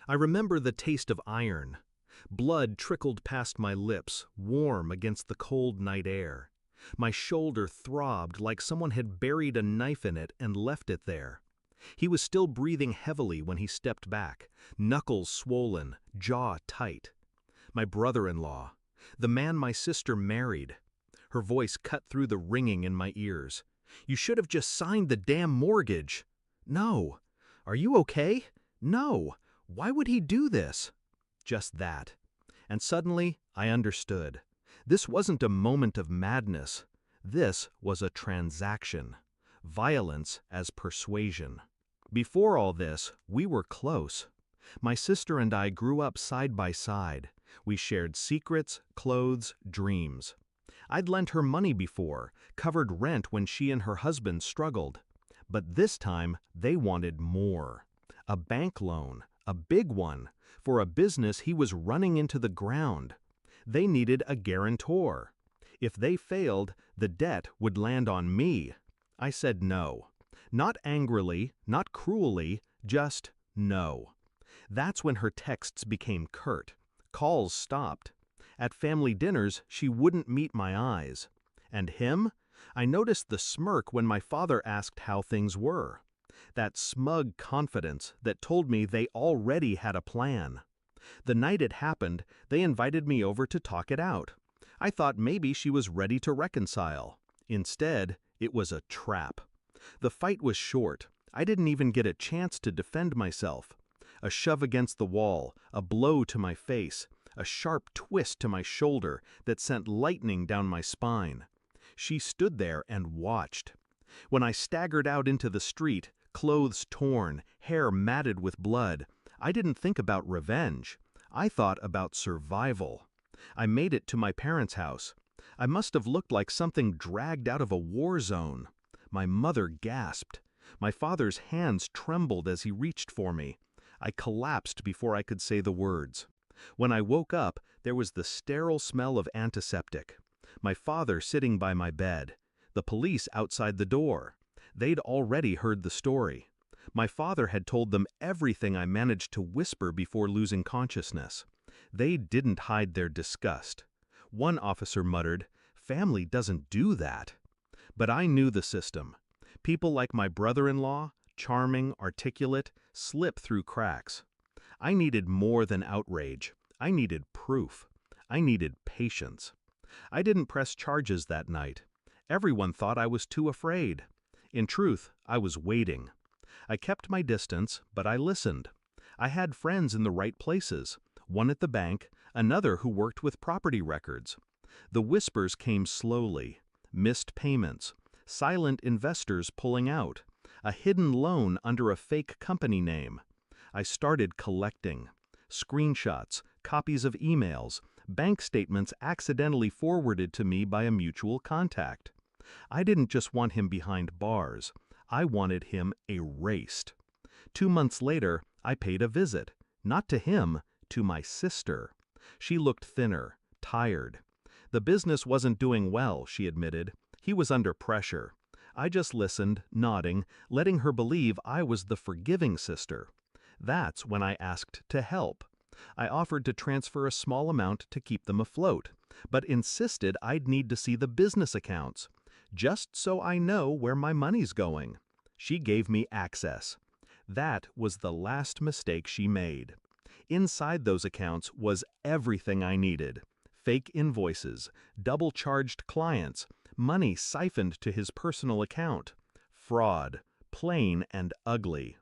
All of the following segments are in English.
I remember the taste of iron. Blood trickled past my lips, warm against the cold night air. My shoulder throbbed like someone had buried a knife in it and left it there. He was still breathing heavily when he stepped back, knuckles swollen, jaw tight. My brother-in-law, the man my sister married. Her voice cut through the ringing in my ears. "You should have just signed the damn mortgage." "No." "Are you okay?" "No." "Why would he do this?" Just that. And suddenly, I understood. This wasn't a moment of madness. This was a transaction. Violence as persuasion. Before all this, we were close. My sister and I grew up side by side. We shared secrets, clothes, dreams. I'd lent her money before, covered rent when she and her husband struggled. But this time, they wanted more. A bank loan, a big one, for a business he was running into the ground. They needed a guarantor. If they failed, the debt would land on me. I said no. Not angrily, not cruelly, just no. That's when her texts became curt. Calls stopped. At family dinners, she wouldn't meet my eyes. And him? I noticed the smirk when my father asked how things were. That smug confidence that told me they already had a plan. The night it happened, they invited me over to talk it out. I thought maybe she was ready to reconcile. Instead, it was a trap. The fight was short. I didn't even get a chance to defend myself. A shove against the wall, a blow to my face, a sharp twist to my shoulder that sent lightning down my spine. She stood there and watched. When I staggered out into the street, clothes torn, hair matted with blood, I didn't think about revenge. I thought about survival. I made it to my parents' house. I must have looked like something dragged out of a war zone. My mother gasped. My father's hands trembled as he reached for me. I collapsed before I could say the words. When I woke up, there was the sterile smell of antiseptic. My father sitting by my bed. The police outside the door. They'd already heard the story. My father had told them everything I managed to whisper before losing consciousness. They didn't hide their disgust. One officer muttered, "Family doesn't do that." But I knew the system. People like my brother-in-law, charming, articulate, slip through cracks. I needed more than outrage. I needed proof. I needed patience. I didn't press charges that night. Everyone thought I was too afraid. In truth, I was waiting. I kept my distance, but I listened. I had friends in the right places, one at the bank, another who worked with property records. The whispers came slowly. Missed payments, silent investors pulling out, a hidden loan under a fake company name. I started collecting. Screenshots, copies of emails, bank statements accidentally forwarded to me by a mutual contact. I didn't just want him behind bars. I wanted him erased. 2 months later, I paid a visit, not to him, to my sister. She looked thinner, tired. The business wasn't doing well, she admitted. He was under pressure. I just listened, nodding, letting her believe I was the forgiving sister. That's when I asked to help. I offered to transfer a small amount to keep them afloat, but insisted I'd need to see the business accounts, just so I know where my money's going. She gave me access. That was the last mistake she made. Inside those accounts was everything I needed. Fake invoices, double-charged clients, money siphoned to his personal account. Fraud, plain and ugly.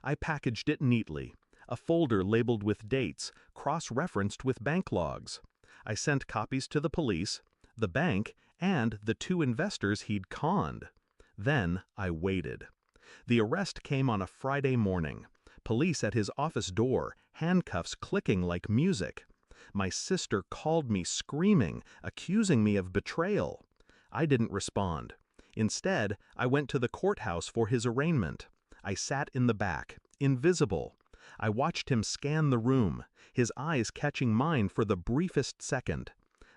I packaged it neatly. A folder labeled with dates, cross-referenced with bank logs. I sent copies to the police, the bank, and the 2 investors he'd conned. Then I waited. The arrest came on a Friday morning. Police at his office door, handcuffs clicking like music. My sister called me screaming, accusing me of betrayal. I didn't respond. Instead, I went to the courthouse for his arraignment. I sat in the back, invisible. I watched him scan the room, his eyes catching mine for the briefest second.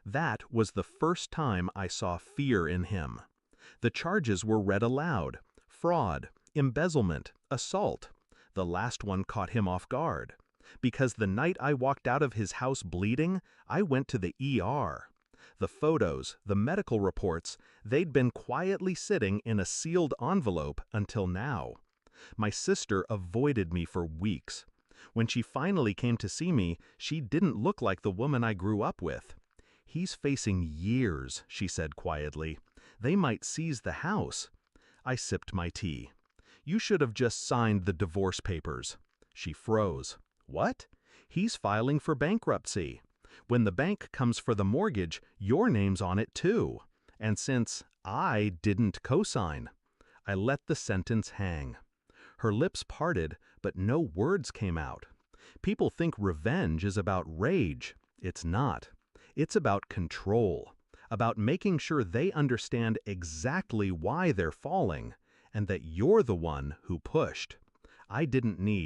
That was the first time I saw fear in him. The charges were read aloud. Fraud, embezzlement, assault. The last one caught him off guard. Because the night I walked out of his house bleeding, I went to the ER. The photos, the medical reports, they'd been quietly sitting in a sealed envelope until now. My sister avoided me for weeks. When she finally came to see me, she didn't look like the woman I grew up with. "He's facing years," she said quietly. "They might seize the house." I sipped my tea. "You should have just signed the divorce papers." She froze. "What?" "He's filing for bankruptcy. When the bank comes for the mortgage, your name's on it too. And since I didn't co-sign." I let the sentence hang. Her lips parted, but no words came out. People think revenge is about rage. It's not. It's about control, about making sure they understand exactly why they're falling, and that you're the one who pushed. I didn't need